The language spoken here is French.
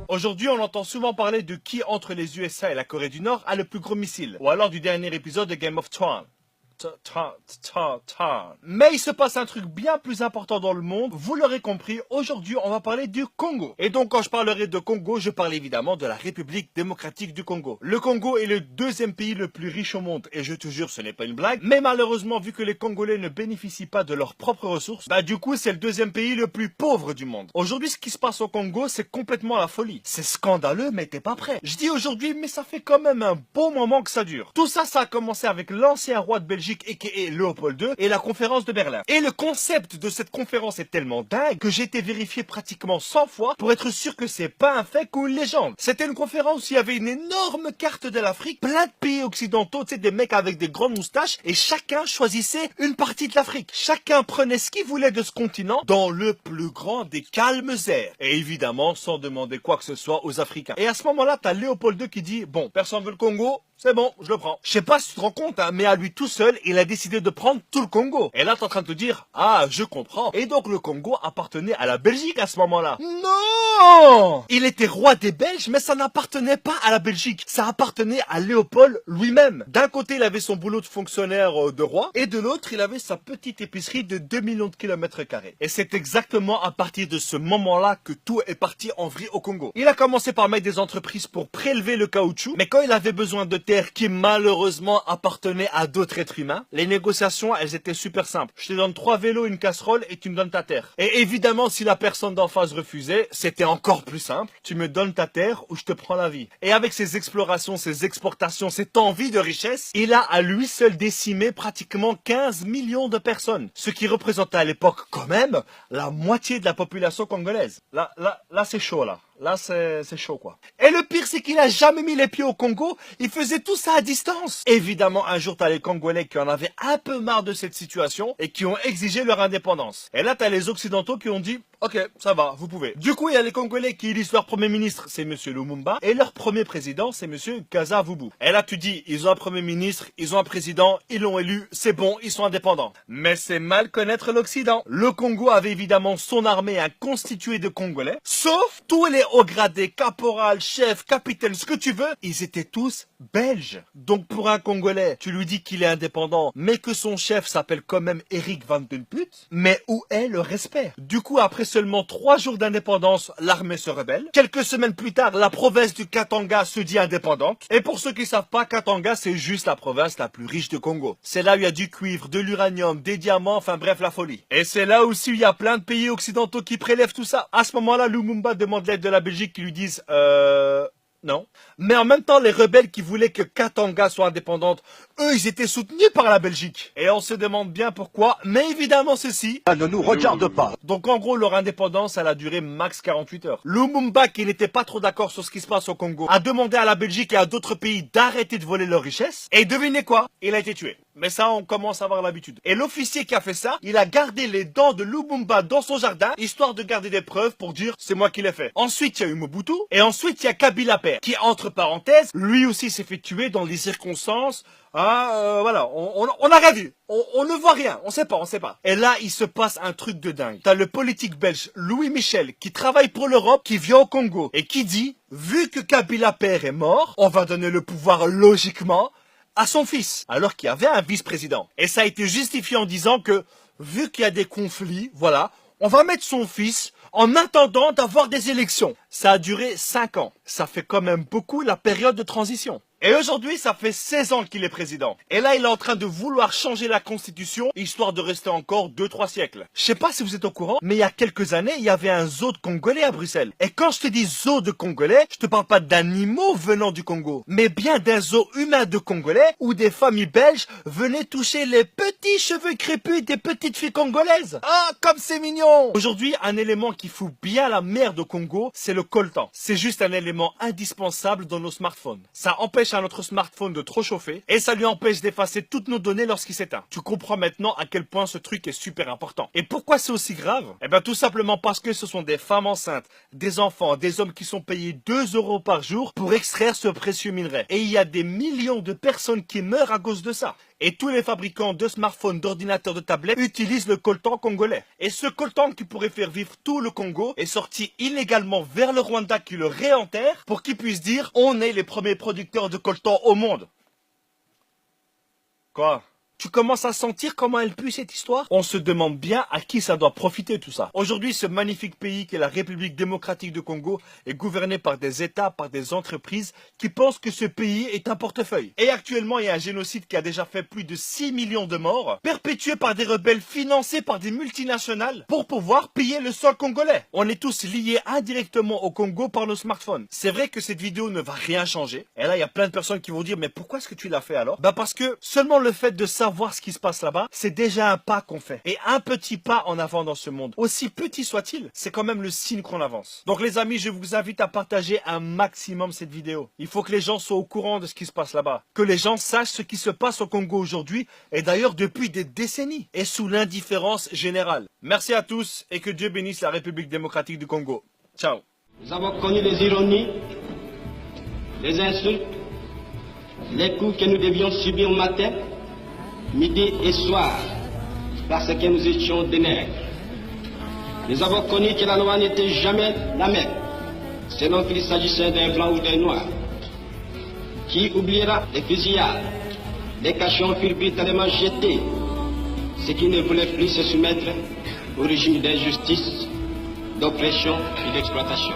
Aujourd'hui, on entend souvent parler de qui entre les USA et la Corée du Nord a le plus gros missile, ou alors du dernier épisode de Game of Thrones. Mais il se passe un truc bien plus important dans le monde, vous l'aurez compris, aujourd'hui on va parler du Congo. Et donc quand je parlerai de Congo, je parle évidemment de la République démocratique du Congo. Le Congo est le deuxième pays le plus riche au monde, et je te jure ce n'est pas une blague, mais malheureusement vu que les Congolais ne bénéficient pas de leurs propres ressources, du coup c'est le deuxième pays le plus pauvre du monde. Aujourd'hui ce qui se passe au Congo c'est complètement la folie. C'est scandaleux mais t'es pas prêt. Je dis aujourd'hui mais ça fait quand même un bon moment que ça dure. Tout ça, ça a commencé avec l'ancien roi de Belgique a.k.a. Léopold II et la conférence de Berlin. Et le concept de cette conférence est tellement dingue que j'ai été vérifié pratiquement 100 fois pour être sûr que c'est pas un fake ou une légende. C'était une conférence où il y avait une énorme carte de l'Afrique, plein de pays occidentaux, tu sais, des mecs avec des grandes moustaches et chacun choisissait une partie de l'Afrique. Chacun prenait ce qu'il voulait de ce continent dans le plus grand des calmes airs. Et évidemment sans demander quoi que ce soit aux Africains. Et à ce moment-là, t'as Léopold II qui dit « Bon, personne veut le Congo ?» C'est bon, je le prends. Je sais pas si tu te rends compte, mais à lui tout seul, il a décidé de prendre tout le Congo. Et là, t'es en train de te dire, ah, je comprends. Et donc, le Congo appartenait à la Belgique à ce moment-là. Non! Il était roi des Belges, mais ça n'appartenait pas à la Belgique. Ça appartenait à Léopold lui-même. D'un côté, il avait son boulot de fonctionnaire de roi, et de l'autre, il avait sa petite épicerie de 2 millions de kilomètres carrés. Et c'est exactement à partir de ce moment-là que tout est parti en vrille au Congo. Il a commencé par mettre des entreprises pour prélever le caoutchouc, mais quand il avait besoin de qui malheureusement appartenait à d'autres êtres humains. Les négociations, elles étaient super simples. Je te donne 3 vélos, une casserole et tu me donnes ta terre. Et évidemment, si la personne d'en face refusait, c'était encore plus simple. Tu me donnes ta terre ou je te prends la vie. Et avec ses explorations, ses exportations, cette envie de richesse, il a à lui seul décimé pratiquement 15 millions de personnes. Ce qui représentait à l'époque quand même la moitié de la population congolaise. Là, c'est chaud là. Là, c'est chaud, quoi. Et le pire, c'est qu'il a jamais mis les pieds au Congo. Il faisait tout ça à distance. Évidemment, un jour, t'as les Congolais qui en avaient un peu marre de cette situation et qui ont exigé leur indépendance. Et là, t'as les Occidentaux qui ont dit, ok, ça va, vous pouvez. Du coup, il y a les Congolais qui élisent leur premier ministre, c'est Monsieur Lumumba, et leur premier président, c'est Monsieur Kasavubu. Et là, tu dis, ils ont un premier ministre, ils ont un président, ils l'ont élu, c'est bon, ils sont indépendants. Mais c'est mal connaître l'Occident. Le Congo avait évidemment son armée constituée de Congolais, sauf tous les hauts gradés, caporal, chef, capitaine, ce que tu veux, ils étaient tous belges. Donc pour un Congolais, tu lui dis qu'il est indépendant, mais que son chef s'appelle quand même Eric Van Den Put, mais où est le respect? Du coup, après seulement 3 jours d'indépendance, l'armée se rebelle. Quelques semaines plus tard, la province du Katanga se dit indépendante. Et pour ceux qui savent pas, Katanga, c'est juste la province la plus riche de Congo. C'est là où il y a du cuivre, de l'uranium, des diamants, enfin bref, la folie. Et c'est là aussi où il y a plein de pays occidentaux qui prélèvent tout ça. À ce moment-là, Lumumba demande l'aide de la Belgique qui lui disent non. Mais en même temps, les rebelles qui voulaient que Katanga soit indépendante, eux, ils étaient soutenus par la Belgique. Et on se demande bien pourquoi, mais évidemment ceci ça ne nous regarde pas. Donc en gros, leur indépendance, elle a duré max 48 heures. Lumumba, qui n'était pas trop d'accord sur ce qui se passe au Congo, a demandé à la Belgique et à d'autres pays d'arrêter de voler leurs richesses. Et devinez quoi? Il a été tué. Mais ça, on commence à avoir l'habitude. Et l'officier qui a fait ça, il a gardé les dents de Lumumba dans son jardin, histoire de garder des preuves pour dire c'est moi qui l'ai fait. Ensuite, il y a eu Mobutu, et ensuite, il y a Kabila Père, qui, entre parenthèses, lui aussi s'est fait tuer dans des circonstances. Voilà, on n'a rien vu. On ne voit rien, on sait pas. Et là, il se passe un truc de dingue. T'as le politique belge Louis Michel qui travaille pour l'Europe, qui vient au Congo et qui dit, vu que Kabila Père est mort, on va donner le pouvoir logiquement à son fils, alors qu'il y avait un vice-président. Et ça a été justifié en disant que, vu qu'il y a des conflits, voilà, on va mettre son fils en attendant d'avoir des élections. Ça a duré 5 ans. Ça fait quand même beaucoup la période de transition. Et aujourd'hui, ça fait 16 ans qu'il est président. Et là, il est en train de vouloir changer la constitution, histoire de rester encore 2-3 siècles. Je sais pas si vous êtes au courant, mais il y a quelques années, il y avait un zoo de Congolais à Bruxelles. Et quand je te dis zoo de Congolais, je te parle pas d'animaux venant du Congo, mais bien d'un zoo humain de Congolais, où des familles belges venaient toucher les petits cheveux crépus des petites filles congolaises. Ah, comme c'est mignon! Aujourd'hui, un élément qui fout bien la merde au Congo, c'est le coltan. C'est juste un élément indispensable dans nos smartphones. Ça empêche à notre smartphone de trop chauffer et ça lui empêche d'effacer toutes nos données lorsqu'il s'éteint. Tu comprends maintenant à quel point ce truc est super important. Et pourquoi c'est aussi grave? Eh bien tout simplement parce que ce sont des femmes enceintes, des enfants, des hommes qui sont payés 2 € par jour pour extraire ce précieux minerai. Et il y a des millions de personnes qui meurent à cause de ça. Et tous les fabricants de smartphones, d'ordinateurs, de tablettes utilisent le coltan congolais. Et ce coltan qui pourrait faire vivre tout le Congo est sorti illégalement vers le Rwanda qui le réenterre pour qu'ils puissent dire on est les premiers producteurs de coltan au monde. Quoi ? Tu commences à sentir comment elle pue cette histoire? On se demande bien à qui ça doit profiter tout ça. Aujourd'hui, ce magnifique pays qu'est la République démocratique du Congo est gouverné par des États, par des entreprises qui pensent que ce pays est un portefeuille. Et actuellement, il y a un génocide qui a déjà fait plus de 6 millions de morts, perpétué par des rebelles financés par des multinationales pour pouvoir piller le sol congolais. On est tous liés indirectement au Congo par nos smartphones. C'est vrai que cette vidéo ne va rien changer. Et là, il y a plein de personnes qui vont dire, mais pourquoi est-ce que tu l'as fait alors? Bah parce que seulement le fait de savoir ce qui se passe là-bas, c'est déjà un pas qu'on fait. Et un petit pas en avant dans ce monde, aussi petit soit-il, c'est quand même le signe qu'on avance. Donc les amis, je vous invite à partager un maximum cette vidéo. Il faut que les gens soient au courant de ce qui se passe là-bas. Que les gens sachent ce qui se passe au Congo aujourd'hui, et d'ailleurs depuis des décennies, et sous l'indifférence générale. Merci à tous, et que Dieu bénisse la République démocratique du Congo. Ciao. Nous avons connu les ironies, les insultes, les coups que nous devions subir matin, midi et soir, parce que nous étions des nègres. Nous avons connu que la loi n'était jamais la même, selon qu'il s'agissait d'un blanc ou d'un noir. Qui oubliera les fusillades, les cachons furent brutalement jetés, ceux qui ne voulaient plus se soumettre au régime d'injustice, d'oppression et d'exploitation.